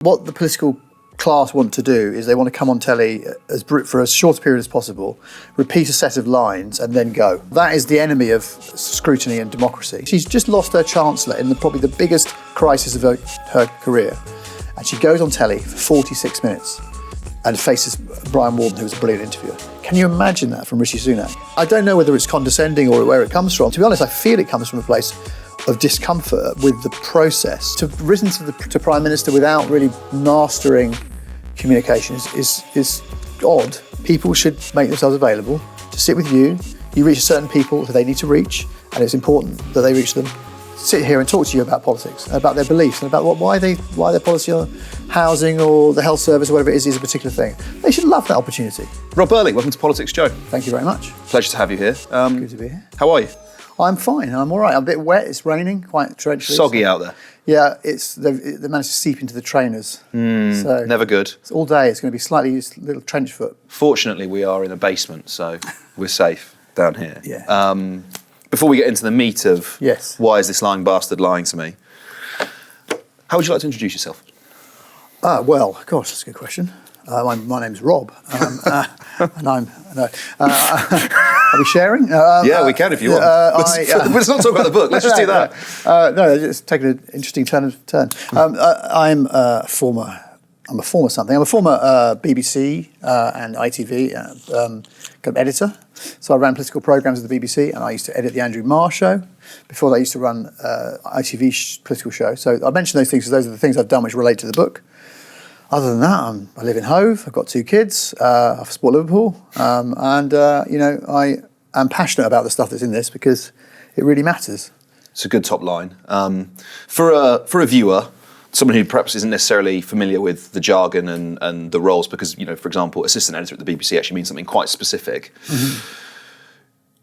What the political class want to do is they want to come on telly for as short a period as possible, repeat a set of lines and then go. That is the enemy of scrutiny and democracy. She's just lost her chancellor in probably the biggest crisis of her career. And she goes on telly for 46 minutes and faces Brian Walden, who was a brilliant interviewer. Can you imagine that from Rishi Sunak? I don't know whether it's condescending or where it comes from. To be honest, I feel it comes from a place of discomfort with the process. To have risen to Prime Minister without really mastering communication is odd. People should make themselves available to sit with you. You reach certain people who they need to reach, and it's important that they reach them. Sit here and talk to you about politics, about their beliefs, and about why their policy on housing or the health service or whatever it is a particular thing. They should love that opportunity. Rob Burley, welcome to PoliticsJOE. Thank you very much. Pleasure to have you here. Good to be here. How are you? I'm fine. I'm all right. I'm a bit wet. It's raining, quite torrentially. Soggy out there. Yeah, they managed to seep into the trainers. So Never good. it's all day. It's going to be slightly just a little trench foot. Fortunately, we are in a basement, so we're safe down here. Yeah. Before we get into the meat of Yes. why is this lying bastard lying to me, how would you like to introduce yourself? Well, gosh, that's a good question. My name's Rob, and I'm. No, are we sharing? Yeah, we can if you want. Let's not talk about the book. Let's just do that. No, it's taken an interesting turn. I'm a former something. I'm a former BBC and ITV kind of editor. So I ran political programmes at the BBC, and I used to edit the Andrew Marr show. Before that, I used to run ITV political show. So I mention those things because those are the things I've done which relate to the book. Other than that, I live in Hove. I've got 2 kids. I support Liverpool, and I am passionate about the stuff that's in this because it really matters. It's a good top line. For a viewer, someone who perhaps isn't necessarily familiar with the jargon and the roles, because, for example, assistant editor at the BBC actually means something quite specific. Mm-hmm.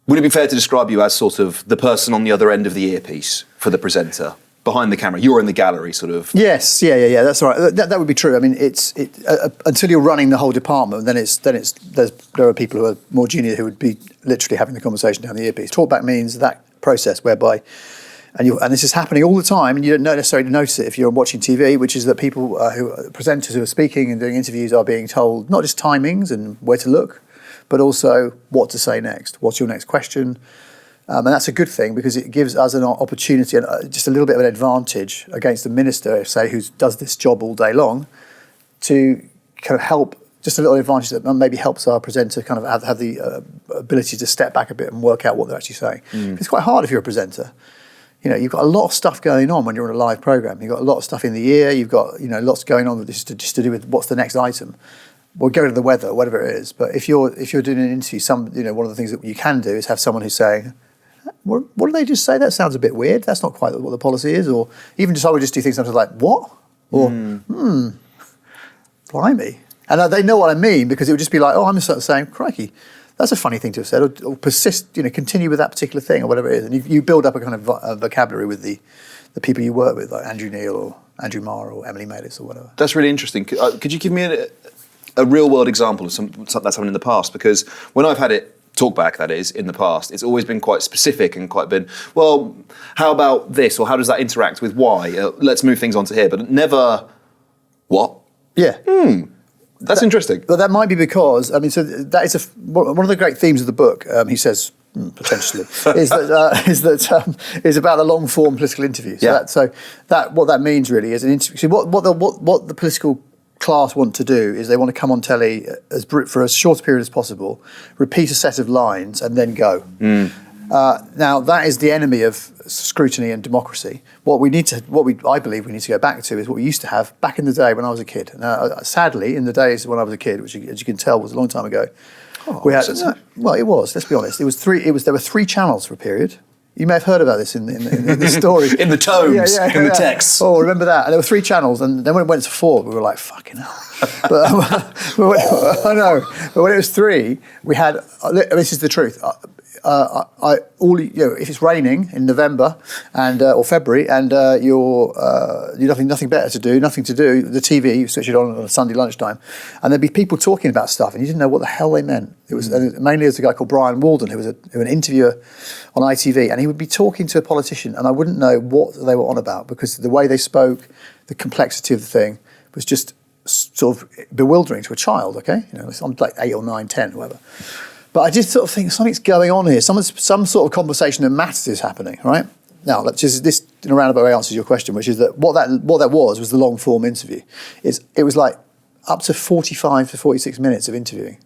Would it be fair to describe you as sort of the person on the other end of the earpiece for the presenter? Behind the camera, you're in the gallery, sort of. Yes, yeah, that's all right. That would be true. I mean, until you're running the whole department, there are people who are more junior who would be literally having the conversation down the earpiece. Talkback means that process whereby, and this is happening all the time, and you don't necessarily notice it if you're watching TV, which is that people presenters who are speaking and doing interviews are being told not just timings and where to look, but also what to say next. What's your next question? And that's a good thing because it gives us an opportunity and just a little bit of an advantage against the minister, say, who does this job all day long, to kind of help, just a little advantage that maybe helps our presenter kind of have the ability to step back a bit and work out what they're actually saying. It's quite hard if you're a presenter. You've got a lot of stuff going on when you're on a live programme. You've got a lot of stuff in the ear. You've got, lots going on with this just to do with what's the next item. We'll go to the weather, whatever it is. But if you're doing an interview, one of the things that you can do is have someone who's saying, what did they just say? That sounds a bit weird. That's not quite what the policy is. Or even I would just do things sometimes like, what? Or, blimey. And they know what I mean because it would just be like, oh, I'm just sort of saying, crikey, that's a funny thing to have said. Or persist, continue with that particular thing or whatever it is. And you build up a kind of vocabulary with the people you work with, like Andrew Neil or Andrew Marr or Emily Malis or whatever. That's really interesting. Could you give me a real-world example of something that's happened in the past? Because when I've had it, talkback, that is, in the past, it's always been quite specific and quite been, well, how about this, or how does that interact with Y? Let's move things on to here, but never, what? Yeah. That's interesting. But that might be because, so that is one of the great themes of the book, he says, potentially, is about the long-form political interview. So what that means really is an interview. See, what the political class want to do is they want to come on telly for as short a period as possible, repeat a set of lines and then go. Now that is the enemy of scrutiny and democracy. I believe we need to go back to is what we used to have back in the day when I was a kid. Now, sadly, in the days when I was a kid, which as you can tell was a long time ago, we had. Well, it was. Let's be honest. There were 3 channels for a period. You may have heard about this in the story. In the tomes, in the texts. Oh, remember that. And there were 3 channels, and then when it went to 4, we were like, fucking hell. I know. But when it was 3, we had, this is the truth, if it's raining in November or February and you're nothing better to do, the TV, you switch it on a Sunday lunchtime, and there'd be people talking about stuff, and you didn't know what the hell they meant. It was mainly as a guy called Brian Walden, who was an interviewer on ITV, and he would be talking to a politician, and I wouldn't know what they were on about because the way they spoke, the complexity of the thing, was just sort of bewildering to a child, okay? I'm like 8 or 9, 10, whatever. But I just sort of think something's going on here. Some sort of conversation that matters is happening, right? Now, this in a roundabout way answers your question, which is that what that was the long form interview. It was like up to 45 to 46 minutes of interviewing.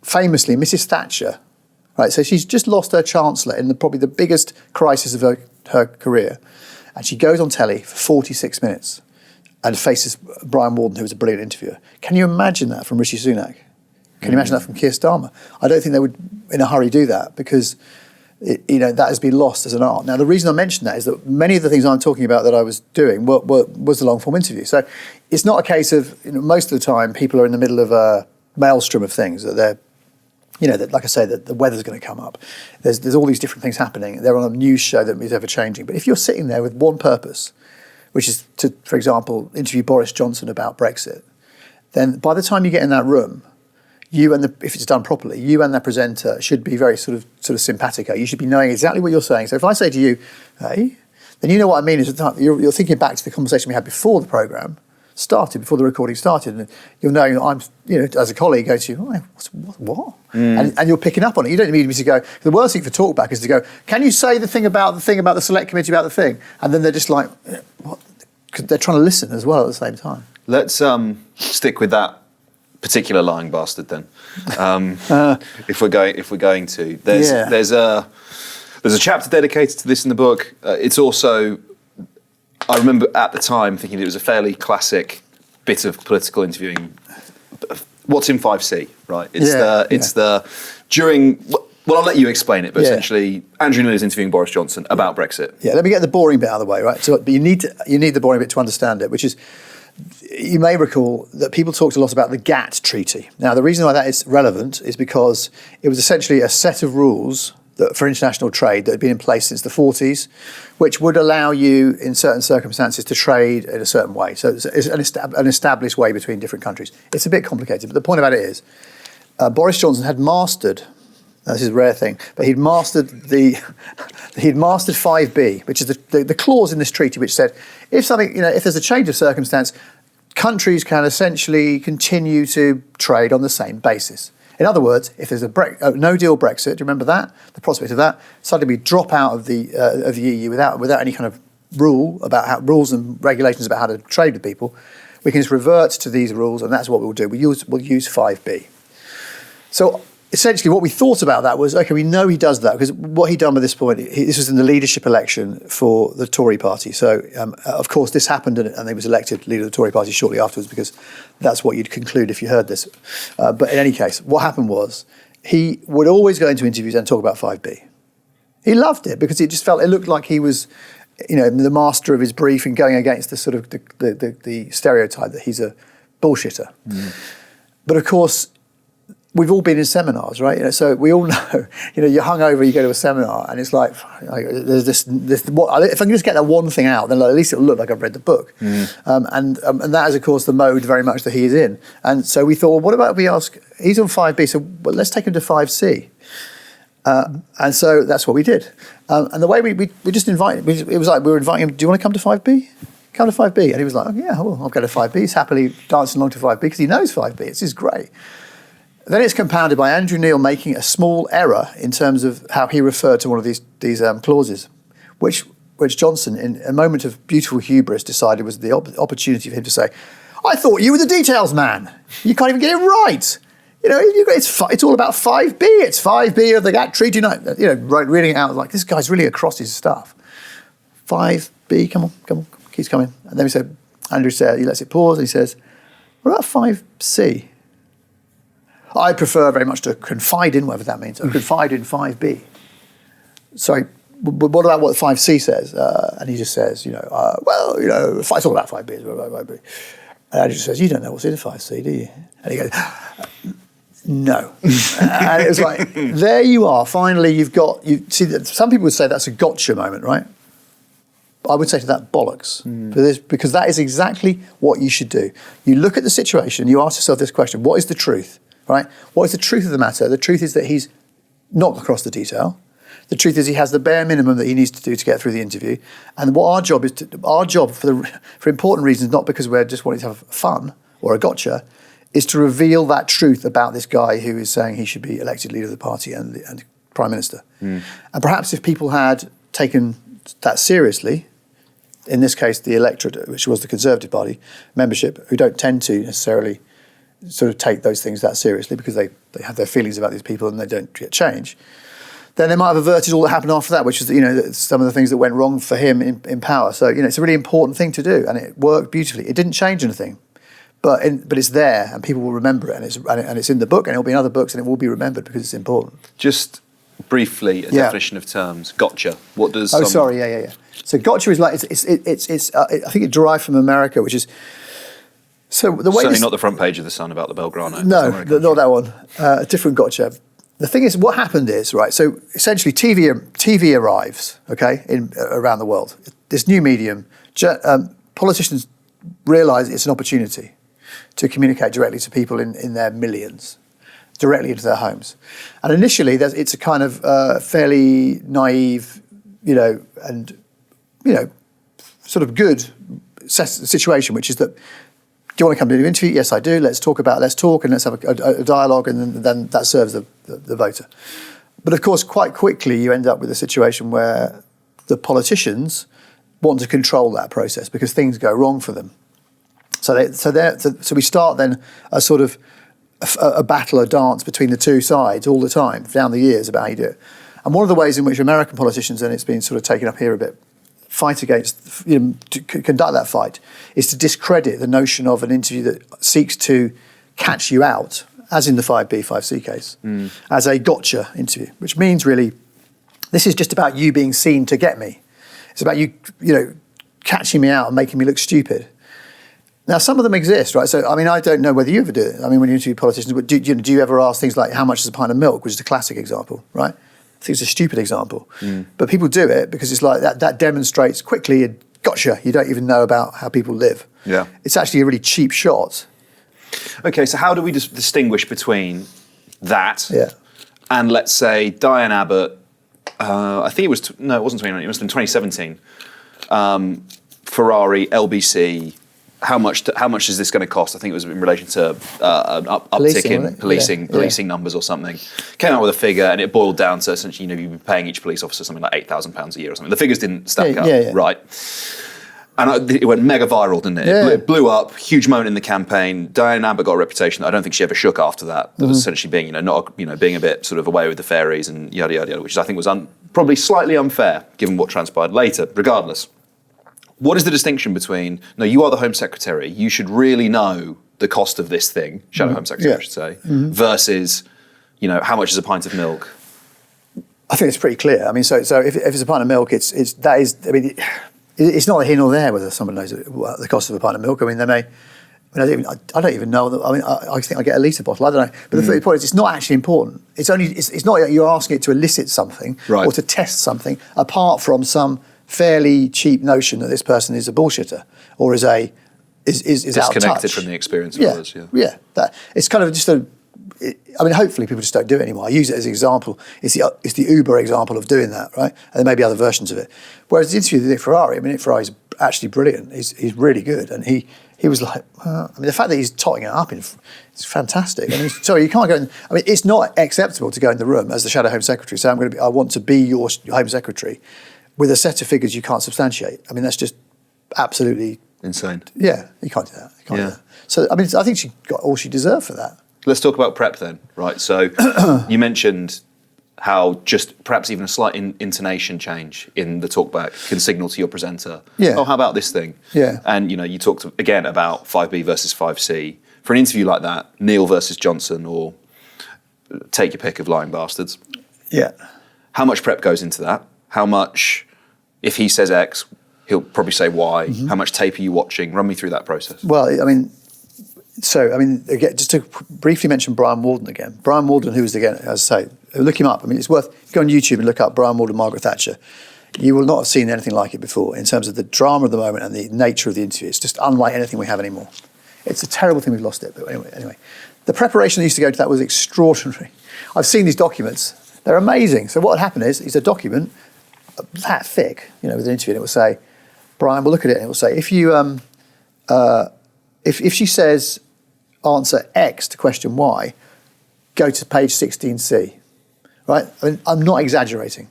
Famously, Mrs. Thatcher, right? So she's just lost her chancellor in probably the biggest crisis of her career, and she goes on telly for 46 minutes and faces Brian Warden, who was a brilliant interviewer. Can you imagine that from Rishi Sunak? Can you imagine that from Keir Starmer? I don't think they would, in a hurry, do that because that has been lost as an art. Now, the reason I mention that is that many of the things I'm talking about that I was doing was the long-form interview. So it's not a case of, most of the time, people are in the middle of a maelstrom of things that they're, that, like I say, that the weather's going to come up. There's all these different things happening. They're on a news show that is ever-changing. But if you're sitting there with one purpose, which is to, for example, interview Boris Johnson about Brexit, then by the time you get in that room, if it's done properly, you and the presenter should be very sort of simpatico. You should be knowing exactly what you're saying. So if I say to you, hey, then you know what I mean is that you're thinking back to the conversation we had before the programme started, before the recording started, and you'll know I'm, as a colleague, go to you, what? And you're picking up on it. You don't need me to go. The worst thing for talkback is to go, can you say the thing about the select committee about the thing? And then they're just like, what? 'Cause they're trying to listen as well at the same time. Let's stick with that particular lying bastard then. If we're going to, there's a chapter dedicated to this in the book. It's also, I remember at the time thinking it was a fairly classic bit of political interviewing. What's in 5C, right? Well, I'll let you explain it, but essentially, Andrew Neil is interviewing Boris Johnson about Brexit. Yeah, let me get the boring bit out of the way, right? So, but you need the boring bit to understand it, which is, you may recall that people talked a lot about the GATT treaty. Now, the reason why that is relevant is because it was essentially a set of rules for international trade that had been in place since the 40s, which would allow you, in certain circumstances, to trade in a certain way. So it's an established way between different countries. It's a bit complicated, but the point about it is, Boris Johnson had mastered, this is a rare thing, but he'd mastered 5B, which is the clause in this treaty which said if there's a change of circumstance, countries can essentially continue to trade on the same basis. In other words, if there's a no-deal Brexit, do you remember that? The prospect of that, suddenly we drop out of the EU without any kind of rules and regulations about how to trade with people. We can just revert to these rules, and that's what we'll do. We'll use 5B. So essentially, what we thought about that was, okay, we know he does that because what he'd done by this point, this was in the leadership election for the Tory party. So, of course, this happened and he was elected leader of the Tory party shortly afterwards because that's what you'd conclude if you heard this. But in any case, what happened was he would always go into interviews and talk about 5B. He loved it because it looked like he was, the master of his brief and going against the sort of the stereotype that he's a bullshitter. But of course, we've all been in seminars, right? So we all know, you're hungover, you go to a seminar, and it's like there's this. If I can just get that one thing out, then at least it'll look like I've read the book. And that is, of course, the mode very much that he is in. And so we thought, well, what about if we ask? He's on 5B, so let's take him to 5C. And so that's what we did. And the way we just invited, it was like we were inviting him. Do you want to come to 5B? Come to 5B, and he was like, oh, yeah, well, I'll go to 5B. He's happily dancing along to 5B because he knows 5B. It's just great. Then it's compounded by Andrew Neil making a small error in terms of how he referred to one of these clauses, which Johnson, in a moment of beautiful hubris, decided was the opportunity for him to say, I thought you were the details man. You can't even get it right. It's all about 5B. It's 5B of the GATT treaty. Reading it out like, this guy's really across his stuff. 5B, come on, keeps coming. And then Andrew said, he lets it pause, and he says, what about 5C? I prefer very much to confide in, whatever that means, or confide in 5B. Sorry, but what about what 5C says? And he just says, it's all about 5B. It's all about 5B. And he just says, you don't know what's in 5C, do you? And he goes, no. And it was like, there you are. Finally, some people would say that's a gotcha moment, right? I would say to that, bollocks. Because that is exactly what you should do. You look at the situation, you ask yourself this question, what is the truth? Right? What is the truth of the matter? The truth is that he's not across the detail. The truth is he has the bare minimum that he needs to do to get through the interview. And what our job for important reasons, not because we're just wanting to have fun or a gotcha, is to reveal that truth about this guy who is saying he should be elected leader of the party and Prime Minister. And perhaps if people had taken that seriously, in this case the electorate, which was the Conservative Party membership, who don't tend to necessarily sort of take those things that seriously because they have their feelings about these people and they don't get change, then they might have averted all that happened after that, which is some of the things that went wrong for him in power. So it's a really important thing to do, and it worked beautifully. It didn't change anything. But it's there, and people will remember it, and it's in the book, and it'll be in other books, and it will be remembered because it's important. Just briefly, a definition of terms. Gotcha. What does? Yeah. So gotcha is like it's I think it derived from America, which is so the way. Certainly not the front page of the Sun about the Belgrano. No, not that one. A different gotcha. The thing is, what happened is right. So essentially, TV arrives, around the world. This new medium. Politicians realise it's an opportunity to communicate directly to people in their millions, directly into their homes. And initially, it's a kind of fairly naive, and sort of good situation, which is that, do you want to come to an interview? Yes, I do. Let's talk, and let's have a dialogue, and then that serves the voter. But of course, quite quickly, you end up with a situation where the politicians want to control that process because things go wrong for them. So we start then a sort of a battle, a dance between the two sides all the time down the years about how you do it. And one of the ways in which American politicians, and it's been sort of taken up here a bit, fight against, to conduct that fight, is to discredit the notion of an interview that seeks to catch you out, as in the 5B, 5C case, as a gotcha interview, which means really, this is just about you being seen to get me. It's about you, catching me out and making me look stupid. Now, some of them exist, right? So, I don't know whether you ever do it. When you interview politicians, do you ever ask things like, how much is a pint of milk, which is a classic example, right? I think it's a stupid example. But people do it because it's like that demonstrates quickly, gotcha, you don't even know about how people live. Yeah. It's actually a really cheap shot. Okay, so how do we distinguish between that and, let's say, Diane Abbott, I think it was, it wasn't 2019, it must have been 2017, Ferrari, LBC, how much is this going to cost? I think it was in relation to an uptick in policing numbers or something. Came out with a figure, and it boiled down to essentially, you'd be paying each police officer something like £8,000 a year or something. The figures didn't stack up, right? And it went mega viral, didn't it? Yeah. It blew up, huge moment in the campaign. Diane Abbott got a reputation that I don't think she ever shook after that. That was essentially being, being a bit sort of away with the fairies and yada yada yada, which I think was probably slightly unfair given what transpired later. Regardless, what is the distinction between, no, you are the Home Secretary, you should really know the cost of this thing, Shadow Home Secretary, I should say, versus, how much is a pint of milk? I think it's pretty clear. So if it's a pint of milk, it's not a here nor there whether someone knows the cost of a pint of milk. They may. I don't even know. I think I get a litre bottle. I don't know. But the point is, it's not actually important. It's not that you're asking it to elicit something or to test something, apart from some fairly cheap notion that this person is a bullshitter or is disconnected out of touch from the experience of others. Yeah. It's kind of just hopefully people just don't do it anymore. I use it as an example. It's the Uber example of doing that, right? And there may be other versions of it. Whereas the interview with Nick Ferrari, Nick Ferrari's actually brilliant. He's really good, and he was like, the fact that he's totting it up it's fantastic. Sorry, you can't go. It's not acceptable to go in the room as the Shadow Home Secretary. Say, I want to be your Home Secretary, with a set of figures you can't substantiate. That's just absolutely insane. Yeah, you can't do that. Do that. So I think she got all she deserved for that. Let's talk about prep then, right? So you mentioned how just perhaps even a slight intonation change in the talkback can signal to your presenter, oh, how about this thing? Yeah. And, you talked again about 5B versus 5C. For an interview like that, Neil versus Johnson, or take your pick of lying bastards. Yeah. How much prep goes into that? How much, if he says X, he'll probably say Y. How much tape are you watching? Run me through that process. Well, again, just to briefly mention Brian Walden again. Brian Walden, who was, again, as I say, look him up. It's worth, go on YouTube and look up Brian Walden, Margaret Thatcher. You will not have seen anything like it before in terms of the drama of the moment and the nature of the interview. It's just unlike anything we have anymore. It's a terrible thing we've lost it, but anyway. The preparation that used to go to that was extraordinary. I've seen these documents. They're amazing. So what would happen is, it's a document that thick, with an interview, and it will say, Brian will look at it and it will say, if you, if she says answer X to question Y, go to page 16C, right? I mean, I'm not exaggerating.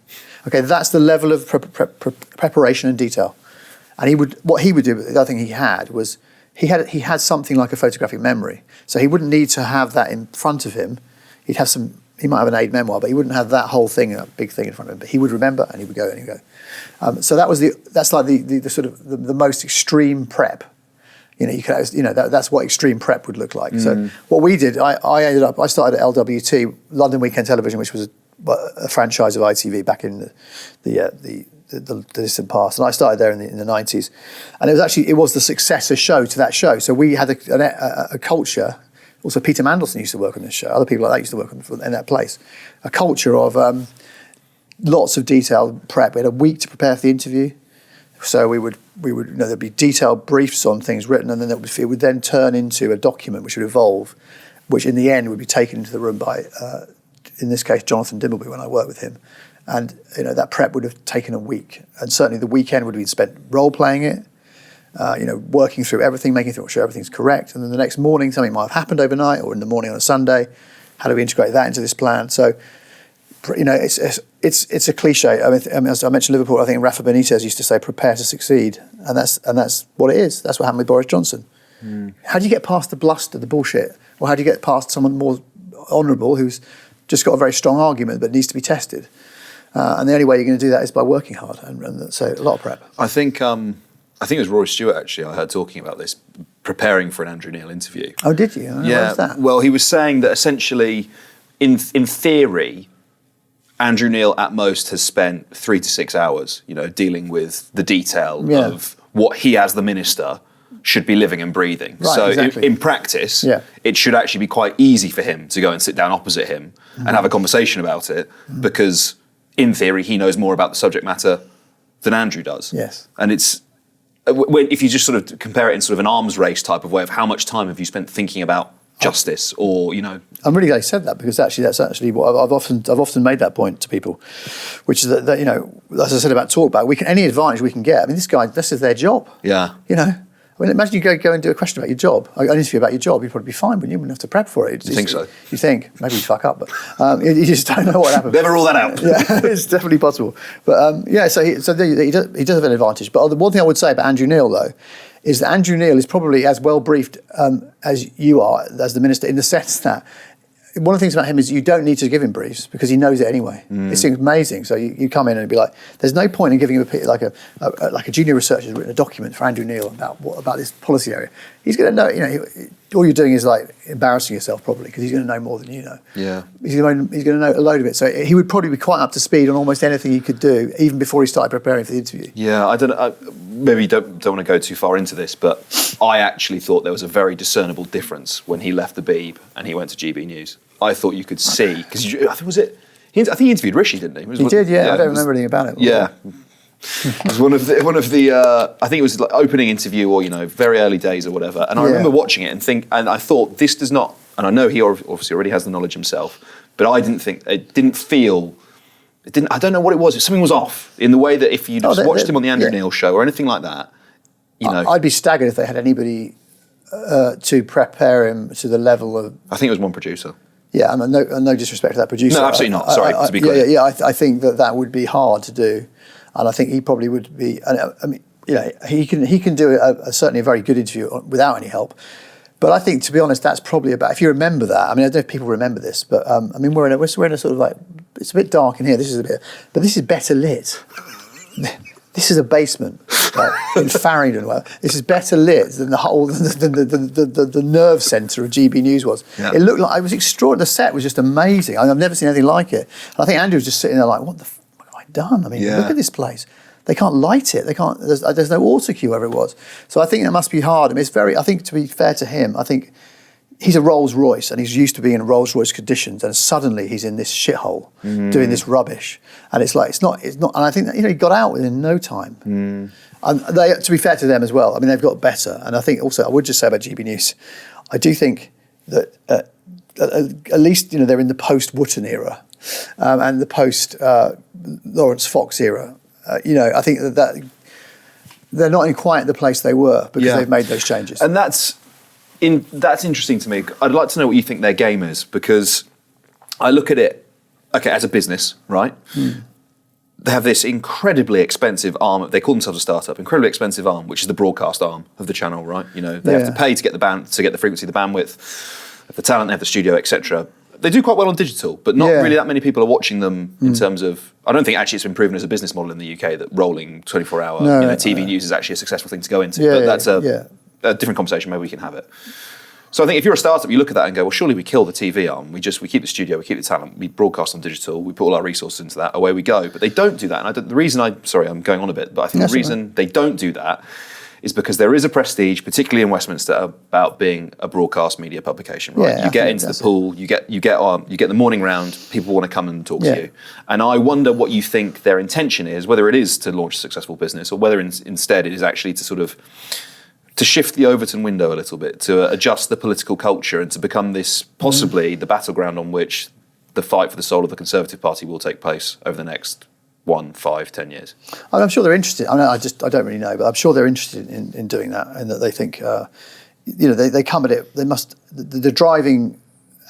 Okay, that's the level of preparation and detail. And what he would do, the other thing he had was, he had something like a photographic memory. So he wouldn't need to have that in front of him. He might have an aid memoir, but he wouldn't have that whole thing, a big thing in front of him. But he would remember, and he would go, and he would go. So that's like the sort of the most extreme prep. That's what extreme prep would look like. So what we did, I started at LWT, London Weekend Television, which was a franchise of ITV back in the distant past, and I started there in the 90s, and it was the successor show to that show. So we had a culture. Also, Peter Mandelson used to work on this show. Other people like that used to work in that place. A culture of lots of detailed prep. We had a week to prepare for the interview. So we would there'd be detailed briefs on things written, and then it would then turn into a document which would evolve, which in the end would be taken into the room by, in this case, Jonathan Dimbleby, when I worked with him. And that prep would have taken a week, and certainly the weekend would have been spent role playing it, working through everything, making sure everything's correct, and then the next morning something might have happened overnight, or in the morning on a Sunday. How do we integrate that into this plan? So, it's a cliche. I mean, as I mentioned Liverpool, I think Rafa Benitez used to say, "Prepare to succeed," and that's what it is. That's what happened with Boris Johnson. How do you get past the bluster, the bullshit, or how do you get past someone more honourable who's just got a very strong argument but needs to be tested? And the only way you're going to do that is by working hard, and so a lot of prep. I think it was Rory Stewart, actually, I heard talking about this, preparing for an Andrew Neil interview. Oh, did you? Yeah. What was that? Well, he was saying that essentially, in theory, Andrew Neil at most has spent 3 to 6 hours, dealing with the detail of what he as the minister should be living and breathing. Right, so exactly. in practice, it should actually be quite easy for him to go and sit down opposite him and have a conversation about it, because in theory, he knows more about the subject matter than Andrew does. Yes. And if you just sort of compare it in sort of an arms race type of way of how much time have you spent thinking about justice, or I'm really glad you said that, because that's actually what I've often made that point to people, which is that as I said about talkback, any advantage we can get. I mean, this is their job. Yeah. I mean, imagine you go and do a question about your job, an interview about your job. You'd probably be fine, wouldn't you? You wouldn't have to prep for it. You think so? You think maybe you fuck up, but you just don't know what happened. Never rule that out. Yeah, it's definitely possible. But so he does have an advantage. But the one thing I would say about Andrew Neil, though, is that Andrew Neil is probably as well briefed as you are as the minister, in the sense that one of the things about him is you don't need to give him briefs because he knows it anyway. It's amazing. So you come in and be like, there's no point in giving him like a junior researcher has written a document for Andrew Neil about this policy area. He's going to know. All you're doing is like embarrassing yourself probably, because he's going to know more than you know. Yeah, he's going to know a load of it. So he would probably be quite up to speed on almost anything he could do, even before he started preparing for the interview. Yeah, I don't. Maybe don't want to go too far into this, but I actually thought there was a very discernible difference when he left the Beeb and he went to GB News. I thought you could see, because I think he interviewed Rishi, didn't he? He did, yeah. I don't remember anything about it. Yeah. It was one of the I think it was like opening interview, or very early days or whatever. And I remember watching it and I thought, this does not, and I know he obviously already has the knowledge himself, but I didn't think, I don't know what it was. Something was off in the way that if you just watched him on the Andrew Neil show or anything like that, I'd be staggered if they had anybody to prepare him to the level of. I think it was one producer. Yeah, and no disrespect to that producer. No, absolutely not. Sorry, to be clear. Yeah, I think that would be hard to do, and I think he probably would be. I mean, he can do certainly a very good interview without any help. But I think, to be honest, that's probably about. If you remember that, I mean, I don't know if people remember this, but I mean, we're in a sort of like, it's a bit dark in here. But this is better lit. This is a basement, right, in Farringdon. Well, this is better lit than the nerve centre of GB News was. Yeah. It looked like, it was extraordinary. The set was just amazing. I've never seen anything like it. And I think Andrew was just sitting there like, what have I done? I mean, look at this place. They can't light it. They can't. There's no auto cue wherever it was. So I think that must be hard. I mean, it's very. I think, to be fair to him, I think he's a Rolls Royce, and he's used to being in Rolls Royce conditions, and suddenly he's in this shithole doing this rubbish, and it's like it's not. And I think that, he got out within no time. And they, to be fair to them as well, I mean, they've got better. And I think also, I would just say about GB News, I do think that at least they're in the post-Wootton era. and the post Lawrence Fox era. I think that they're not in quite the place they were because they've made those changes. And that's interesting to me. I'd like to know what you think their game is, because I look at it, as a business, right? They have this incredibly expensive arm. They call themselves a startup. Incredibly expensive arm, which is the broadcast arm of the channel, right? They have to pay to get the frequency, the bandwidth, the talent, they have the studio, etc. They do quite well on digital, but not really that many people are watching them in terms of. I don't think actually it's been proven as a business model in the UK that rolling 24-hour TV news is actually a successful thing to go into. But that's a different conversation. Maybe we can have it. So I think if you're a startup, you look at that and go, well, surely we kill the TV arm. We keep the studio, we keep the talent, we broadcast on digital, we put all our resources into that, away we go. But they don't do that. And I'm going on a bit, but I think the reason they don't do that is because there is a prestige, particularly in Westminster, about being a broadcast media publication, right? Yeah, you get into the pool, you get the morning round, people want to come and talk to you. And I wonder what you think their intention is, whether it is to launch a successful business or whether instead it is actually to sort of to shift the Overton window a little bit, to adjust the political culture and to become this possibly the battleground on which the fight for the soul of the Conservative Party will take place over the next 1, 5, 10 years. I'm sure they're interested. I don't really know, but I'm sure they're interested in doing that, and that they think, they come at it. They must. The driving,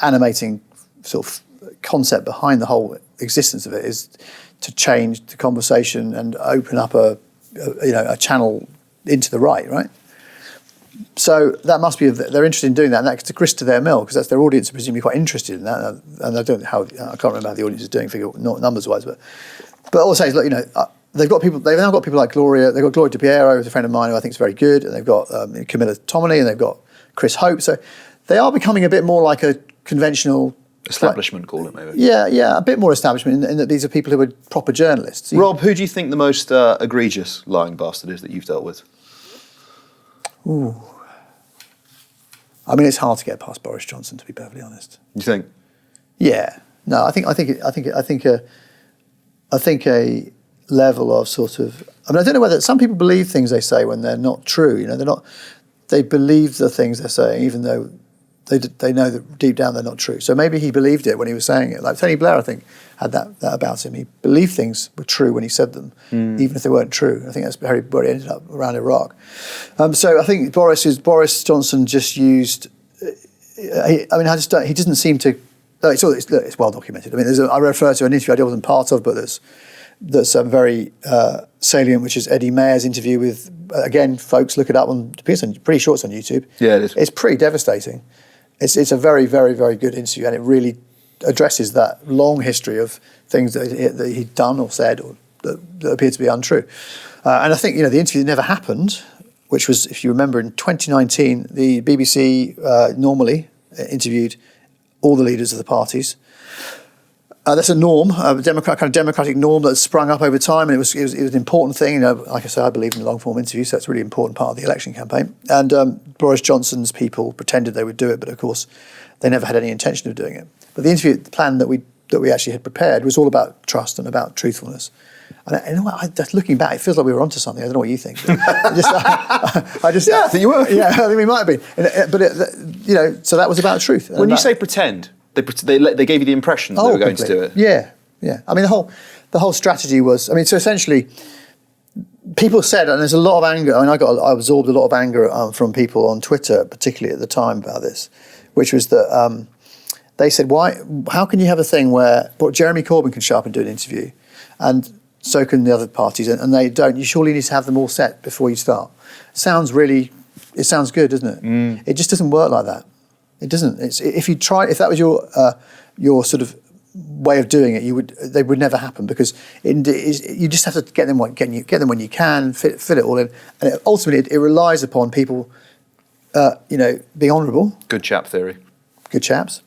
animating sort of concept behind the whole existence of it is to change the conversation and open up a channel into the right. So that must be, they're interested in doing that, and that's a grist to their mill, because that's their audience are presumably quite interested in that. And I can't remember how the audience is doing, not numbers wise, but also, look, they've now got people like Gloria. They've got Gloria DiPiero, who's a friend of mine who I think is very good, and they've got Camilla Tominey, and they've got Chris Hope. So they are becoming a bit more like a conventional establishment, call it maybe. Yeah, a bit more establishment in that these are people who are proper journalists. Rob, who do you think the most egregious lying bastard is that you've dealt with? Ooh. I mean, it's hard to get past Boris Johnson, to be perfectly honest. You think? Yeah. No, I think a level of sort of. I mean, I don't know whether some people believe things they say when they're not true. They're not. They believe the things they're saying, even though they know that deep down they're not true. So maybe he believed it when he was saying it. Like Tony Blair, I think, had that about him. He believed things were true when he said them, even if they weren't true. I think that's where he ended up around Iraq. So I think Boris Johnson just used. He doesn't seem to. It's well documented. I mean, I refer to an interview I wasn't part of, but that's very salient, which is Eddie Mayer's interview with. Again, folks, look it up on. Pretty sure it's on YouTube. Yeah, it is. It's pretty devastating. It's a very, very, very good interview, and it really addresses that long history of things that he'd done or said or that appeared to be untrue. And I think the interview never happened, which was, if you remember, in 2019, the BBC normally interviewed all the leaders of the parties. That's a norm, a democratic norm that's sprung up over time, and it was an important thing. Like I said, I believe in long form interviews, so it's a really important part of the election campaign. And Boris Johnson's people pretended they would do it, but of course, they never had any intention of doing it. But the interview plan that we actually had prepared was all about trust and about truthfulness. And just looking back, it feels like we were onto something. I don't know what you think. I think you were. Yeah, I think we might have been. But so that was about truth. When you say pretend. They gave you the impression that they were going to do it. Yeah. I mean, the whole strategy was. I mean, so essentially, people said, and there's a lot of anger. I mean, I absorbed a lot of anger from people on Twitter, particularly at the time, about this, which was that they said, "Why? How can you have a thing where Jeremy Corbyn can show up and do an interview, and so can the other parties, and they don't? You surely need to have them all set before you start." It sounds good, doesn't it? It just doesn't work like that. It doesn't. If that was your sort of way of doing it, they would never happen, because you just have to get them when you can, fit it all in, and ultimately it relies upon people, being honourable. Good chap theory. Good chaps.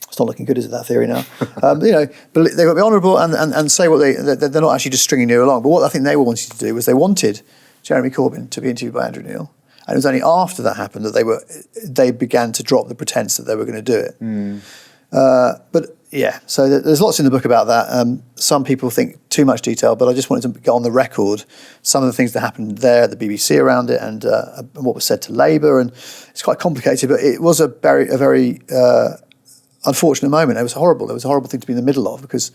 It's not looking good, is it, that theory now? But they've got to be honourable and say what they're not actually just stringing you along. But what I think they were wanting to do was they wanted Jeremy Corbyn to be interviewed by Andrew Neil. And it was only after that happened that they began to drop the pretense that they were going to do it. But yeah, so there's lots in the book about that. Some people think too much detail, but I just wanted to get on the record some of the things that happened there at the BBC around it, and what was said to Labour. And it's quite complicated, but it was a very unfortunate moment. It was horrible. It was a horrible thing to be in the middle of because,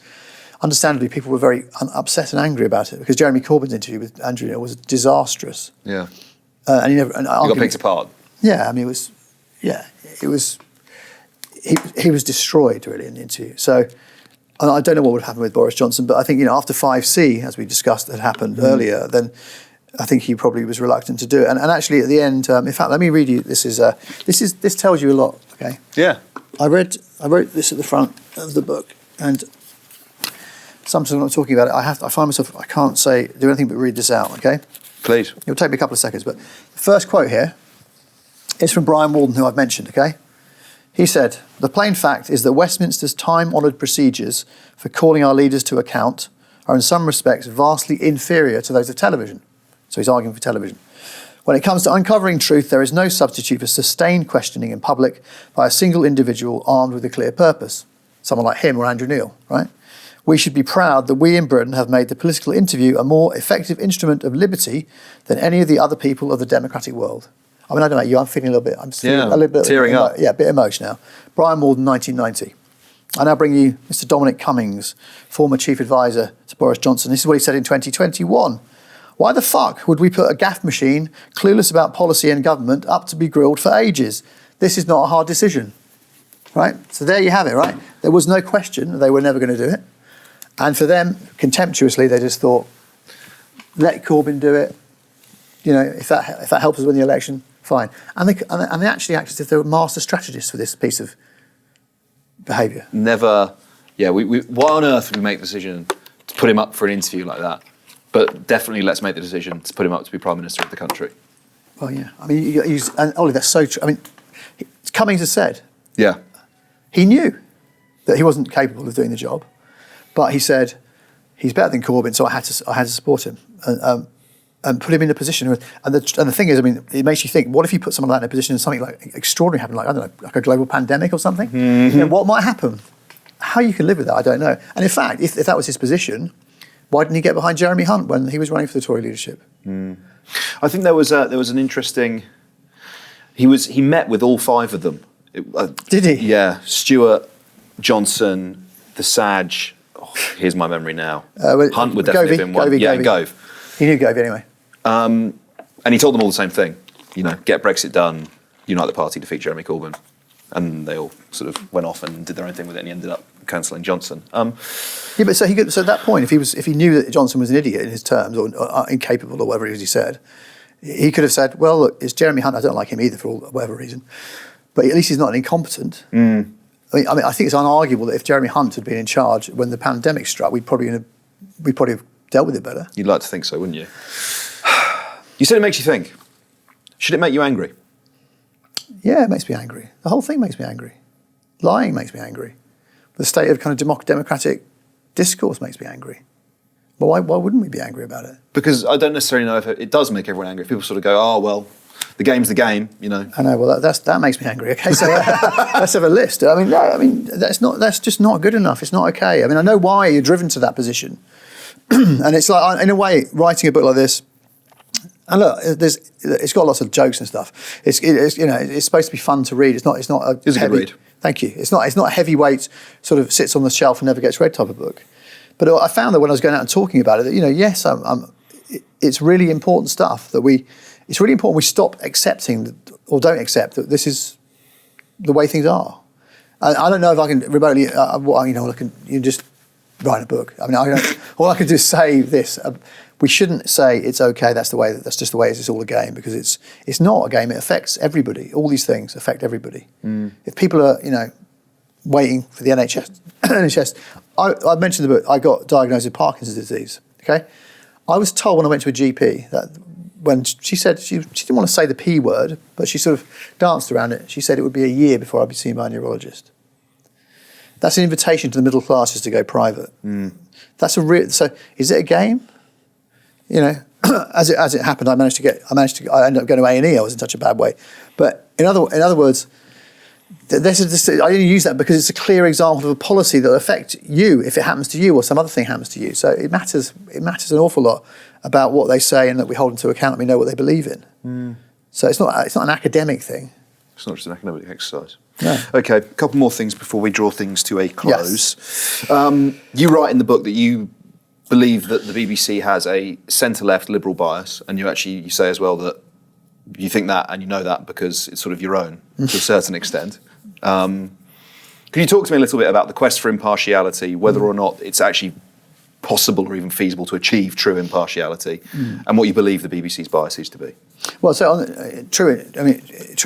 understandably, people were very upset and angry about it because Jeremy Corbyn's interview with Andrew Neil was disastrous. Yeah. And he never. And he got picked apart. Yeah, I mean, it was. Yeah, it was. He was destroyed really in the interview. So, and I don't know what would happen with Boris Johnson, but I think after 5C, as we discussed, had happened earlier, then I think he probably was reluctant to do it. And actually, at the end, in fact, let me read you. This tells you a lot. Okay. Yeah. I wrote this at the front of the book, and sometimes when I'm talking about it, I find myself I can't do anything but read this out. Okay. Please. It'll take me a couple of seconds, but the first quote here is from Brian Walden, who I've mentioned. Okay. He said, "The plain fact is that Westminster's time-honoured procedures for calling our leaders to account are in some respects vastly inferior to those of television." So he's arguing for television. "When it comes to uncovering truth, there is no substitute for sustained questioning in public by a single individual armed with a clear purpose." Someone like him or Andrew Neil, right? "We should be proud that we in Britain have made the political interview a more effective instrument of liberty than any of the other people of the democratic world." I mean, I don't know about you, I'm feeling a little bit, a little bit tearing up. Yeah, a bit emotional now. Brian Walden, 1990. I now bring you Mr. Dominic Cummings, former chief advisor to Boris Johnson. This is what he said in 2021. "Why the fuck would we put a gaff machine, clueless about policy and government, up to be grilled for ages? This is not a hard decision." Right? So there you have it, right? There was no question they were never going to do it. And for them, contemptuously, they just thought, let Corbyn do it. If that helps us win the election, fine. And they actually act as if they were master strategists for this piece of behaviour. Never. Yeah. Why on earth would we make the decision to put him up for an interview like that? But definitely, let's make the decision to put him up to be Prime Minister of the country. Well, yeah. I mean, and Ollie, that's so true. I mean, Cummings has said, Yeah. he knew that he wasn't capable of doing the job, but he said he's better than Corbyn, so I had to support him and put him in a position. And the thing is, I mean, it makes you think: what if you put someone like that in a position and something like extraordinary happened, like I don't know, like a global pandemic or something? Mm-hmm. What might happen? How you can live with that, I don't know. And in fact, if that was his position, why didn't he get behind Jeremy Hunt when he was running for the Tory leadership? I think there was an interesting. He met with all five of them. Did he? Yeah, Stewart, Johnson, the Saj. Oh, here's my memory now. Hunt would definitely have been one. Yeah, and Gove. He knew Gove anyway. And he told them all the same thing. Get Brexit done, unite the party, defeat Jeremy Corbyn. And they all sort of went off and did their own thing with it, and he ended up cancelling Johnson. Yeah, but so at that point, if he knew that Johnson was an idiot in his terms or incapable or whatever it was he said, he could have said, "Well, look, it's Jeremy Hunt. I don't like him either for whatever reason, but at least he's not an incompetent." I mean, I think it's unarguable that if Jeremy Hunt had been in charge when the pandemic struck, we'd probably have dealt with it better. You'd like to think so, wouldn't you? You said it makes you think. Should it make you angry? Yeah, it makes me angry. The whole thing makes me angry. Lying makes me angry. The state of kind of democratic discourse makes me angry. But why wouldn't we be angry about it? Because I don't necessarily know if it does make everyone angry. People sort of go, "Oh, well, the game's the game," I know. Well, that makes me angry. Okay, so let's have a list. I mean, that's just not good enough. It's not okay. I mean, I know why you're driven to that position, and it's like, in a way, writing a book like this. And look, it's got lots of jokes and stuff. It's supposed to be fun to read. It's not a It's a good read. Thank you. It's not a heavyweight sort of sits on the shelf and never gets read type of book. But I found that when I was going out and talking about it, that yes, it's really important stuff it's really important we stop accepting or don't accept that this is the way things are. I don't know if I can remotely, you just write a book. I mean, all I can do is say this. We shouldn't say it's okay. That's just the way it is. It's all a game, because it's not a game. It affects everybody. All these things affect everybody. If people are waiting for the NHS, I mentioned the book. I got diagnosed with Parkinson's disease. Okay, I was told when I went to a GP that when she said she didn't want to say the P word, but she sort of danced around it. She said it would be a year before I'd be seen by a neurologist. That's an invitation to the middle classes to go private. That's so is it a game? As it happened, I ended up going to A&E. I was in such a bad way. But in other words, I only use that because it's a clear example of a policy that will affect you if it happens to you or some other thing happens to you. So it matters an awful lot about what they say, and that we hold them to account and we know what they believe in. So it's not an academic thing. It's not just an academic exercise. No. Okay, a couple more things before we draw things to a close. Yes. You write in the book that you believe that the BBC has a centre-left liberal bias, and you say as well that you think that and you know that because it's sort of your own to a certain extent. Can you talk to me a little bit about the quest for impartiality, whether or not it's actually possible or even feasible to achieve true impartiality, and what you believe the BBC's bias is to be? Well, so true.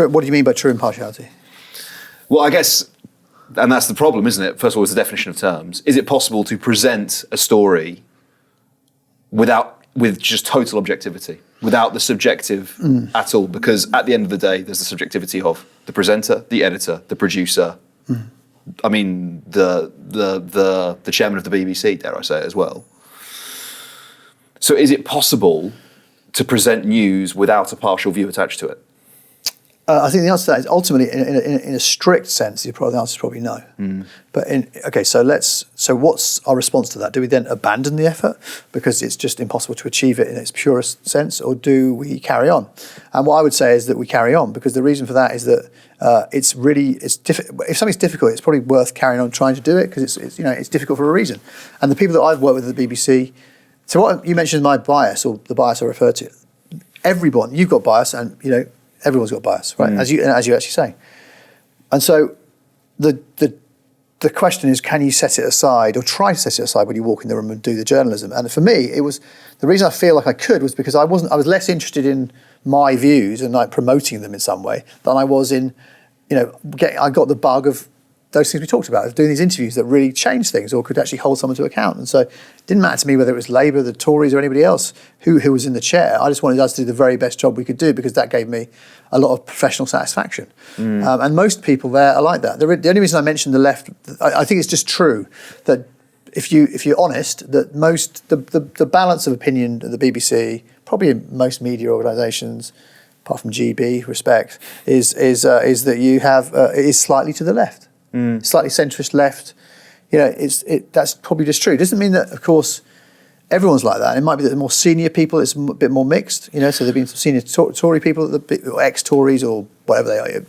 What do you mean by true impartiality? Well, I guess, and that's the problem, isn't it? First of all, it's the definition of terms. Is it possible to present a story with just total objectivity, without the subjective at all? Because at the end of the day, there's the subjectivity of the presenter, the editor, the producer. I mean, the chairman of the BBC, dare I say it as well. So is it possible to present news without a partial view attached to it? I think the answer to that is ultimately, in a strict sense, the answer is probably no. But so what's our response to that? Do we then abandon the effort because it's just impossible to achieve it in its purest sense, or do we carry on? And what I would say is that we carry on, because the reason for that is that it's if something's difficult, it's probably worth carrying on trying to do it, because it's difficult for a reason. And the people that I've worked with at the BBC, so what you mentioned, my bias, or the bias I refer to, everyone, you've got bias, and everyone's got bias, right? As you actually say. And so the question is, can you set it aside, or try to set it aside when you walk in the room and do the journalism? And for me, it was the reason I feel like I could was because I was less interested in my views and like promoting them in some way than I was in, I got the bug of those things we talked about, of doing these interviews that really changed things or could actually hold someone to account. And so it didn't matter to me whether it was Labour, the Tories, or anybody else who was in the chair. I just wanted us to do the very best job we could do, because that gave me a lot of professional satisfaction. And most people there are like that. The only reason I mentioned the left, I think it's just true that if you're honest, that the balance of opinion at the BBC, probably in most media organisations, apart from GB, respect, is that you have is slightly to the left. Slightly centrist left, that's probably just true. It doesn't mean that, of course, everyone's like that. It might be that the more senior people, it's a bit more mixed. So there've been some senior Tory people, or ex-Tories, or whatever they are.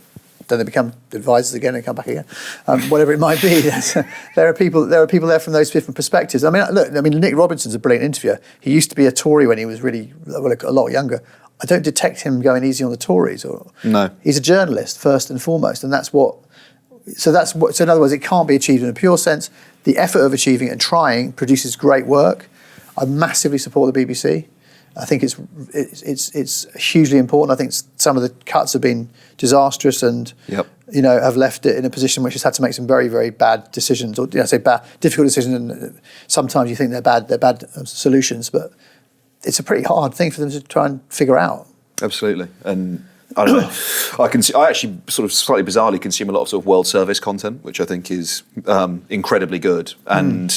Then they become advisors again and come back again. Whatever it might be, there are people there from those different perspectives. Nick Robinson's a brilliant interviewer. He used to be a Tory when he was really a lot younger. I don't detect him going easy on the Tories. No, he's a journalist first and foremost, and that's what. So in other words, it can't be achieved in a pure sense. The effort of achieving it and trying produces great work. I massively support the BBC. I think it's hugely important. I think some of the cuts have been disastrous and have left it in a position which has had to make some very, very bad decisions, or difficult decisions. And sometimes you think they're bad solutions, but it's a pretty hard thing for them to try and figure out. Absolutely. And I don't know. I actually sort of slightly bizarrely consume a lot of sort of world service content, which I think is incredibly good. And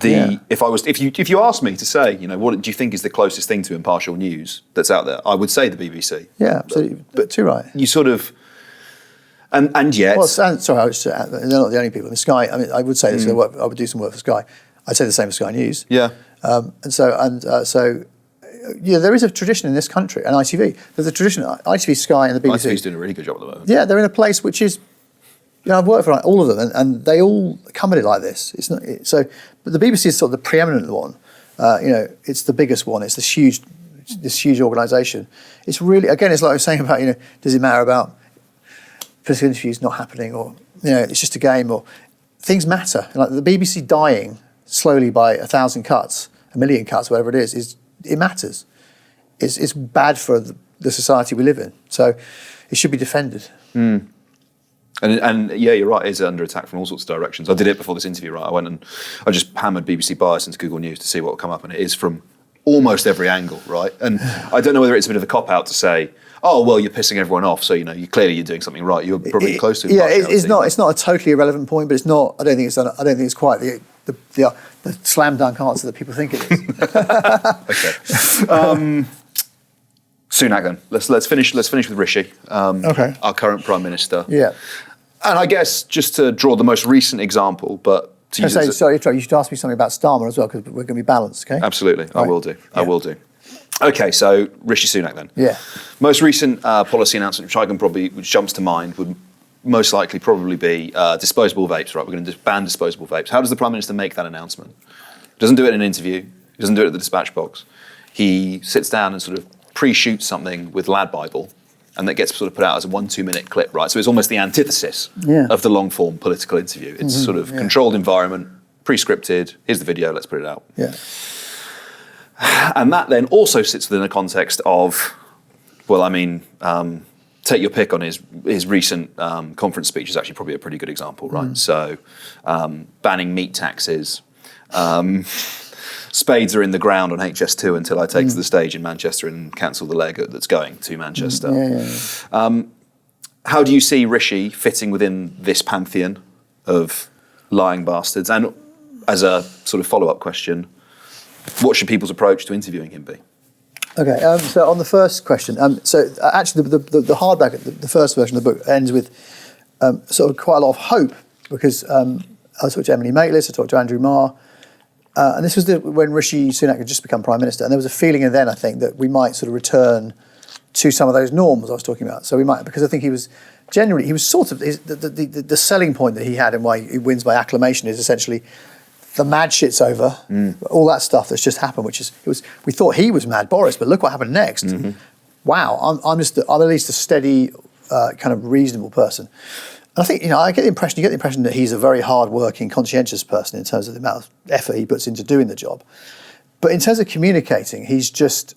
if you asked me to say, what do you think is the closest thing to impartial news that's out there, I would say the BBC. Yeah, absolutely. But too right. You sort of, and yet. Well, sorry, they're not the only people. In Sky, I would say this. I would do some work for Sky. I'd say the same for Sky News. Yeah. There is a tradition in this country, and ITV. There's a tradition, ITV, Sky, and the BBC. ITV's doing a really good job at the moment. Yeah, they're in a place which is, I've worked for all of them, and they all come at it like this. It's not but the BBC is sort of the preeminent one. It's the biggest one. It's this huge organisation. It's really, again, it's like I was saying about, does it matter about political interviews not happening, or it's just a game, or things matter. Like the BBC dying slowly by 1,000 cuts, 1 million cuts, whatever it is it matters. It's bad for the society we live in. So it should be defended. And yeah, you're right, it's under attack from all sorts of directions. I did it before this interview, right? I went and I just hammered BBC bias into Google News to see what would come up, and it is from almost every angle, right? And I don't know whether it's a bit of a cop-out to say, oh, well, you're pissing everyone off, so you're doing something right. You're probably close to it. Yeah, it's not a totally irrelevant point, but it's not. I don't think it's quite the slam dunk answer that people think it is. Okay. Sunak then. Let's finish with Rishi, our current Prime Minister. Yeah. And I guess just to draw the most recent example, but to use sorry, you should ask me something about Starmer as well, because we're going to be balanced, okay? Absolutely, right. I will do. Yeah. I will do. Okay, so Rishi Sunak then. Yeah. Most recent policy announcement, which jumps to mind, would most likely probably be disposable vapes, right? We're going to just ban disposable vapes. How does the Prime Minister make that announcement? He doesn't do it in an interview. He doesn't do it at the dispatch box. He sits down and sort of pre-shoots something with Lad Bible, and that gets sort of put out as a 1-2 minute clip, right? So it's almost the antithesis of the long-form political interview. It's sort of controlled environment, pre-scripted, here's the video, let's put it out. Yeah. And that then also sits within a context of, well, I mean, take your pick on his recent conference speech is actually probably a pretty good example, right? So banning meat taxes, spades are in the ground on HS2 until I take to the stage in Manchester and cancel the leg that's going to Manchester. How do you see Rishi fitting within this pantheon of lying bastards? And as a sort of follow-up question, what should people's approach to interviewing him be? Okay, so on the first question, actually the hardback, the first version of the book ends with sort of quite a lot of hope, because I talked to Emily Maitlis, I talked to Andrew Marr, and this was when Rishi Sunak had just become Prime Minister, and there was a feeling then, I think, that we might sort of return to some of those norms I was talking about. So we might, because I think he was sort of, the selling point that he had and why he wins by acclamation is essentially the mad shit's over, all that stuff that's just happened, we thought he was mad, Boris, but look what happened next. Wow, I'm at least a steady, kind of reasonable person. And I think, you get the impression that he's a very hard-working, conscientious person in terms of the amount of effort he puts into doing the job. But in terms of communicating, he's just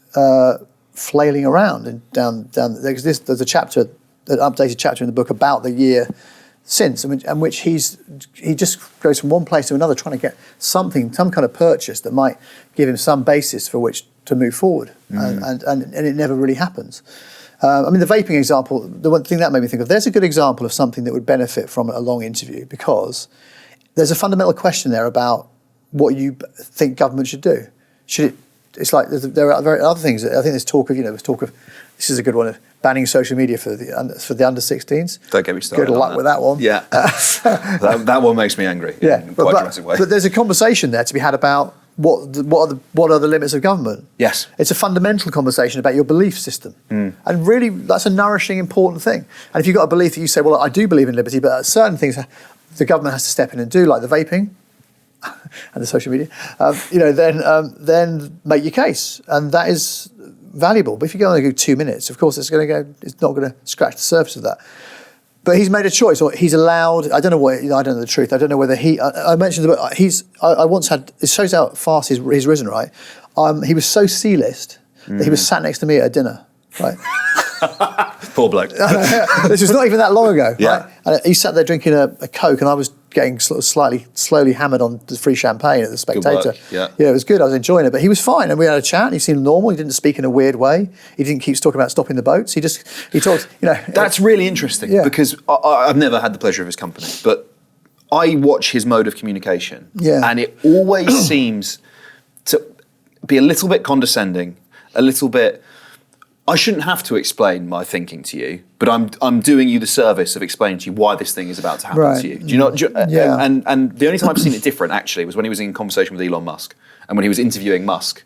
flailing around and down. There's a chapter, an updated chapter in the book about the year since, in which he just goes from one place to another trying to get some kind of purchase that might give him some basis for which to move forward, and it never really happens. I mean, the vaping example, the one thing that made me think of, there's a good example of something that would benefit from a long interview, because there's a fundamental question there about what you think government should do. It's like there are other things. I think there's talk of, this is a good one, of banning social media for the under 16s. Don't get me started. Good luck with that one. Yeah, that one makes me angry. In quite a dramatic way. But there's a conversation there to be had about what are the limits of government. Yes, it's a fundamental conversation about your belief system, and really that's a nourishing, important thing. And if you've got a belief that you say, well, I do believe in liberty, but certain things the government has to step in and do, like the vaping and the social media, then make your case, and that is valuable. But if you only go 2 minutes, of course it's not going to scratch the surface of that. But he's made a choice, or he's allowed. I don't know I don't know the truth. I don't know whether I mentioned the book. I once had. It shows how fast he's risen. Right. He was so C-list that he was sat next to me at a dinner. Right. Poor bloke. This was not even that long ago. Yeah. Right? And he sat there drinking a Coke, and I was getting sort of slowly hammered on the free champagne at the Spectator. Yeah, it was good. I was enjoying it, but he was fine, and we had a chat. And he seemed normal. He didn't speak in a weird way. He didn't keep talking about stopping the boats. He talked. That's really interesting, because I've never had the pleasure of his company, but I watch his mode of communication, and it always seems to be a little bit condescending, a little bit. I shouldn't have to explain my thinking to you, but I'm doing you the service of explaining to you why this thing is about to happen to you. Do you know? And the only time I've seen it different, actually, was when he was in conversation with Elon Musk, and when he was interviewing Musk,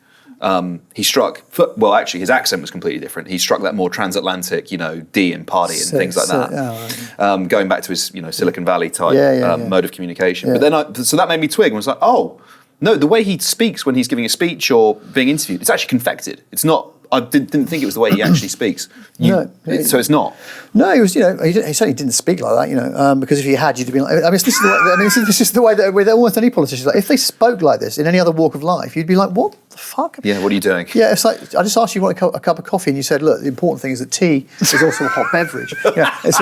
he struck. Well, actually, his accent was completely different. He struck that more transatlantic, D and party and things like that. Going back to his, Silicon Valley type mode of communication. Yeah. But then so that made me twig and was like, oh no, the way he speaks when he's giving a speech or being interviewed, it's actually confected. It's not. I didn't think it was the way he actually speaks. So it's not. No, he was. He certainly didn't speak like that. Because if he had, you'd have been like. I mean, this is the way that with almost any politician. Like, if they spoke like this in any other walk of life, you'd be like, what the fuck? Yeah, what are you doing? Yeah, it's like I just asked you a cup of coffee, and you said, look, the important thing is that tea is also a hot beverage. It's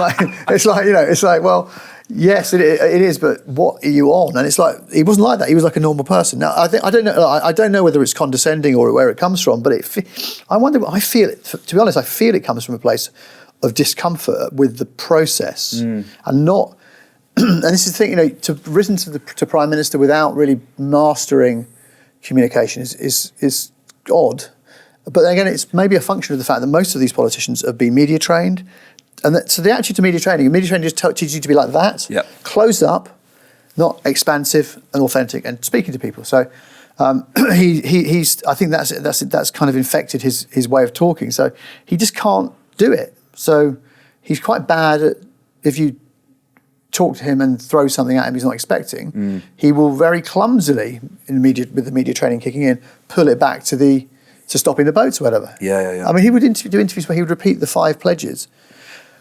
like well. Yes, it is, but what are you on? And it's like he wasn't like that. He was like a normal person. Now, I don't know whether it's condescending or where it comes from, but I wonder. I feel it. To be honest, I feel it comes from a place of discomfort with the process, and not. And this is the thing, to risen to Prime Minister without really mastering communication is odd. But then again, it's maybe a function of the fact that most of these politicians have been media trained. And so the attitude to media training just teaches you to be like that, closed up, not expansive and authentic, and speaking to people. So he's. I think that's kind of infected his way of talking. So he just can't do it. So he's quite bad at if you talk to him and throw something at him he's not expecting, he will very clumsily, with the media training kicking in, pull it back to stopping the boats or whatever. Yeah. I mean, he would do interviews where he would repeat the 5 pledges,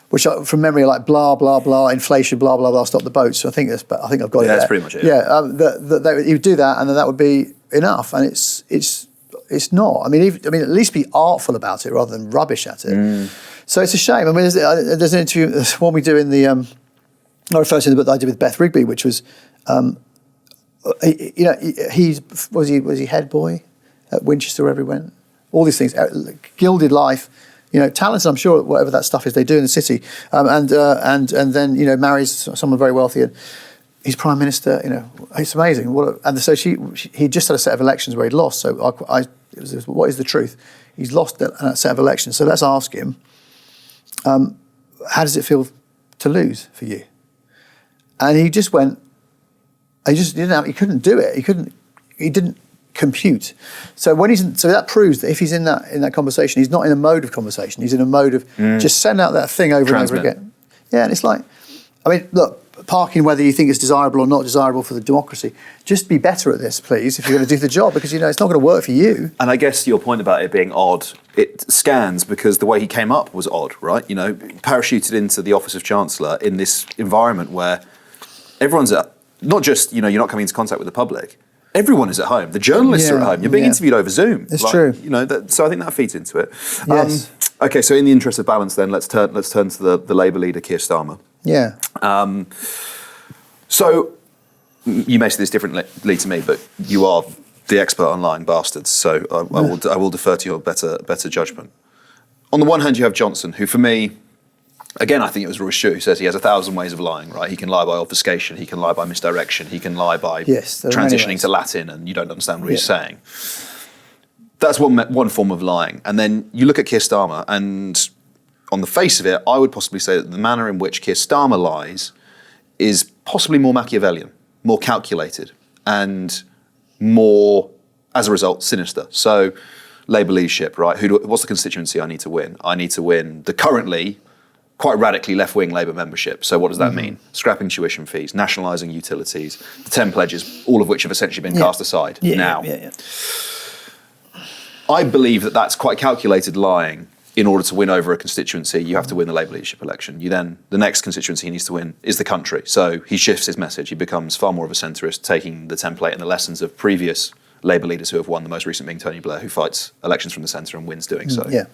which from memory are like blah blah blah, inflation, blah blah blah, stop the boats. So I think I've got it. Yeah, there. that's pretty much it. Yeah, he would do that, and then that would be enough. And it's not. I mean, at least be artful about it rather than rubbish at it. So it's a shame. I mean, there's an interview, there's one we do in the. I refer to the book that I did with Beth Rigby, which was, was he head boy at Winchester wherever he went. All these things, gilded life, talented. I'm sure whatever that stuff is they do in the city, and then marries someone very wealthy, and he's prime minister. It's amazing. So he just had a set of elections where he'd lost. So what is the truth? He's lost that set of elections. So let's ask him, how does it feel to lose for you? And he just went. He couldn't do it. He didn't compute. So that proves that if he's in that conversation, he's not in a mode of conversation. He's in a mode of just send out that thing over and over again. Yeah, and it's like, I mean, look, parking, whether you think it's desirable or not desirable for the democracy, just be better at this, please, if you're going to do the job, because it's not going to work for you. And I guess your point about it being odd, it scans because the way he came up was odd, right? Parachuted into the office of Chancellor in this environment where everyone's not just, you're not coming into contact with the public. Everyone is at home. The journalists are at home. You're being interviewed over Zoom. It's true. So I think that feeds into it. Yes. Okay, so in the interest of balance then, let's turn to the Labour leader, Keir Starmer. Yeah. So you may say this differently to me, but you are the expert on lying bastards, so I will defer to your better judgment. On the one hand, you have Johnson, who for me, again, I think it was Roy Stewart who says he has 1,000 ways of lying, right? He can lie by obfuscation, he can lie by misdirection, he can lie by transitioning to Latin and you don't understand what he's saying. That's one form of lying. And then you look at Keir Starmer, and on the face of it, I would possibly say that the manner in which Keir Starmer lies is possibly more Machiavellian, more calculated, and more, as a result, sinister. So, Labour leadership, right? What's the constituency I need to win? I need to win the currently quite radically left-wing Labour membership. So what does that mean? Scrapping tuition fees, nationalising utilities, the 10 pledges, all of which have essentially been cast aside now. Yeah. I believe that that's quite calculated lying. In order to win over a constituency, you have to win the Labour leadership election. The next constituency he needs to win is the country. So he shifts his message. He becomes far more of a centrist, taking the template and the lessons of previous Labour leaders who have won, the most recent being Tony Blair, who fights elections from the centre and wins doing so. Yeah.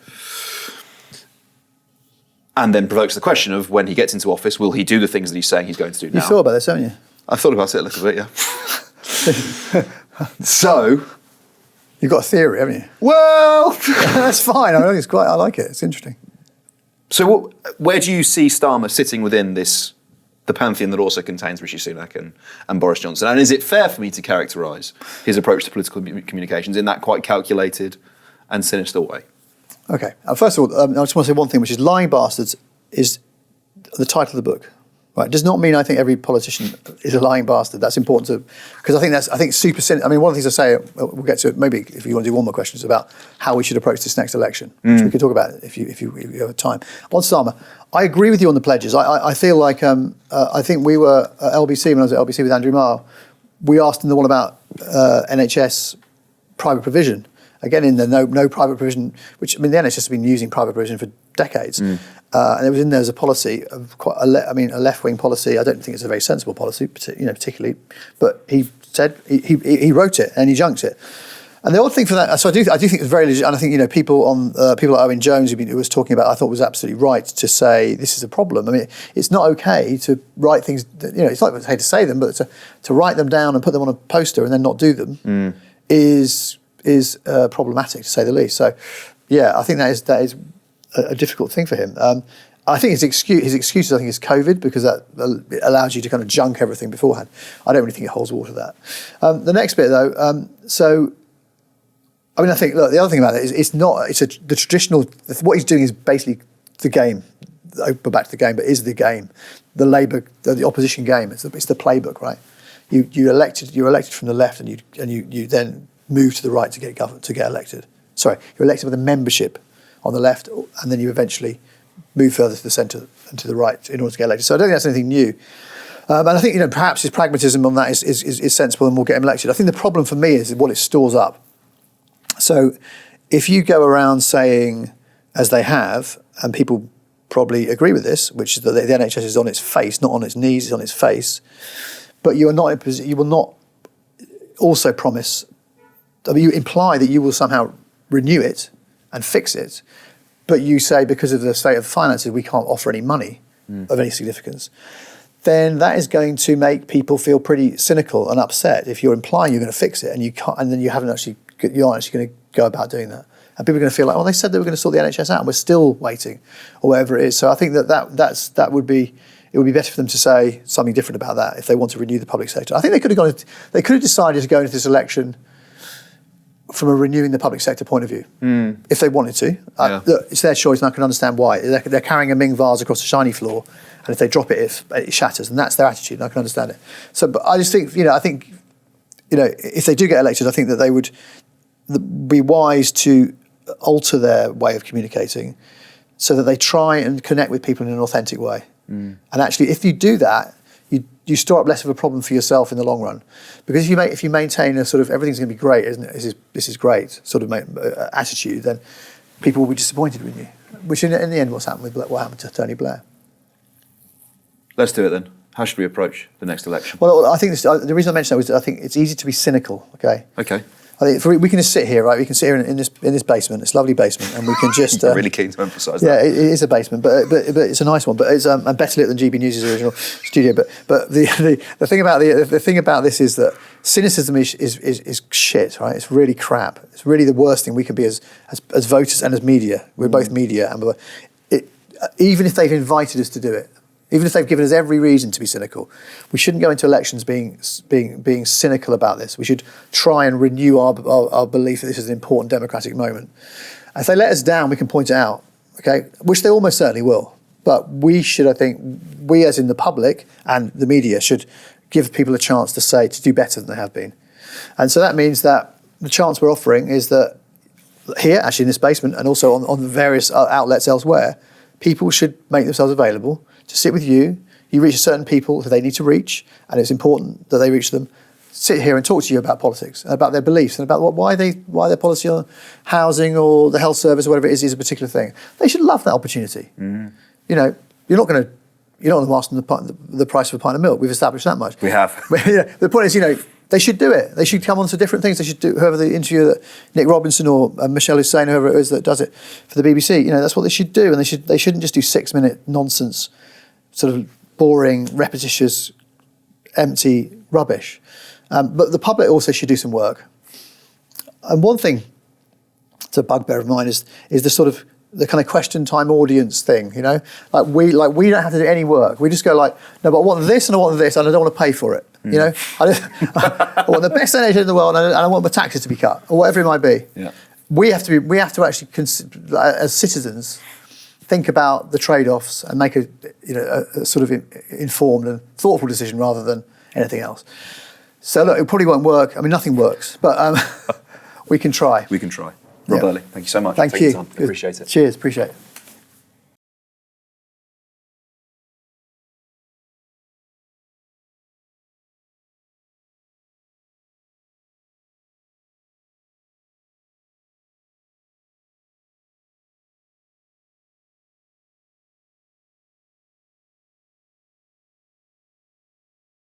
And then provokes the question of when he gets into office, will he do the things that he's saying he's going to do now? You've thought about this, haven't you? I've thought about it a little bit, yeah. So... You've got a theory, haven't you? Well... That's fine. I like it. It's interesting. So where do you see Starmer sitting within the pantheon that also contains Rishi Sunak and Boris Johnson? And is it fair for me to characterise his approach to political communications in that quite calculated and sinister way? Okay. First of all, I just want to say one thing, which is Lying Bastards is the title of the book. Right, does not mean I think every politician is a lying bastard. That's important to, because I think super cynical. I mean, one of the things I say, we'll get to it maybe if you want to do one more question, is about how we should approach this next election, which we could talk about if you have time. On Starmer, I agree with you on the pledges. I feel like I think we were at LBC, when I was at LBC with Andrew Marr, we asked him the one about NHS private provision. Again, in the no private provision, which, I mean, the NHS has been using private provision for decades. And it was in there as a policy of quite a left-wing policy. I don't think it's a very sensible policy, particularly. But he said he wrote it and he junked it. And the odd thing for that, so I do think it's very legit. And I think people like Owen Jones who was talking about, I thought was absolutely right to say this is a problem. I mean, it's not okay to write things. It's not okay to say them, but to write them down and put them on a poster and then not do them is problematic, to say the least. So, yeah, I think that is a difficult thing for him. I think his excuses, I think, is COVID, because that allows you to kind of junk everything beforehand. I don't really think it holds water, that. The next bit, though, I think, look, the other thing about it is the traditional, what he's doing is basically the game. Go back to the game, but is the game. The Labour, the opposition game. It's the playbook, right? You're elected from the left, and you then move to the right to get elected. Sorry, you're elected with a membership on the left, and then you eventually move further to the centre and to the right in order to get elected. So I don't think that's anything new. And I think, perhaps his pragmatism on that is sensible and will get him elected. I think the problem for me is what it stores up. So if you go around saying, as they have, and people probably agree with this, which is that the NHS is on its face, not on its knees, it's on its face, but you will not also promise, you imply that you will somehow renew it and fix it, but you say because of the state of finances we can't offer any money of any significance, then that is going to make people feel pretty cynical and upset if you're implying you're going to fix it and you can't, and then you aren't actually going to go about doing that. And people are going to feel like, well, they said they were going to sort the NHS out and we're still waiting, or whatever it is. So I think that would be better for them to say something different about that if they want to renew the public sector. I think they could have decided to go into this election from a renewing the public sector point of view, if they wanted to. Look, it's their choice, and I can understand why. They're carrying a Ming vase across a shiny floor, and if they drop it, it shatters, and that's their attitude, and I can understand it. So, but I just think, if they do get elected, I think that they would be wise to alter their way of communicating so that they try and connect with people in an authentic way. And actually, if you do that, you store up less of a problem for yourself in the long run. Because if you maintain a sort of everything's going to be great, isn't it? This is great sort of attitude, then people will be disappointed with you. Which in the end, what happened to Tony Blair. Let's do it then. How should we approach the next election? Well, I think the reason I mentioned that was I think it's easy to be cynical. Okay. I think we can just sit here, right? We can sit here in this basement, this lovely basement, and we can just. I'm really keen to emphasise that. Yeah, it is a basement, but it's a nice one. But it's better lit than GB News' original studio. But the thing about this is that cynicism is shit, right? It's really crap. It's really the worst thing we can be as voters and as media. We're both media, and even if they've invited us to do it. Even if they've given us every reason to be cynical, we shouldn't go into elections being cynical about this. We should try and renew our belief that this is an important democratic moment. And if they let us down, we can point it out, okay? Which they almost certainly will. But we should, I think, we as in the public and the media should give people a chance to do better than they have been. And so that means that the chance we're offering is that here, actually in this basement, and also on the various outlets elsewhere, people should make themselves available to sit with you. You reach certain people who they need to reach, and it's important that they reach them. Sit here and talk to you about politics, and about their beliefs, and about why their policy on housing or the health service or whatever it is a particular thing. They should love that opportunity. You're not going to ask them the price of a pint of milk. We've established that much. We have. The point is, they should do it. They should come on to different things. They should do whoever the interview that Nick Robinson or Michelle Hussein, whoever it is that does it for the BBC. That's what they should do, and they shouldn't just do 6-minute nonsense, sort of boring, repetitious, empty rubbish. But the public also should do some work. And one thing, it's a bugbear of mine, is the kind of question time audience thing. Like we don't have to do any work. We just go like, no, but I want this and I want this and I don't want to pay for it. I want the best NHS in the world and I want my taxes to be cut or whatever it might be. Yeah. We have to actually, as citizens, think about the trade-offs and make a sort of informed and thoughtful decision rather than anything else. So look, it probably won't work. I mean, nothing works, but we can try. We can try. Rob Burley, thank you so much. Thank you. Appreciate it. Cheers, appreciate it.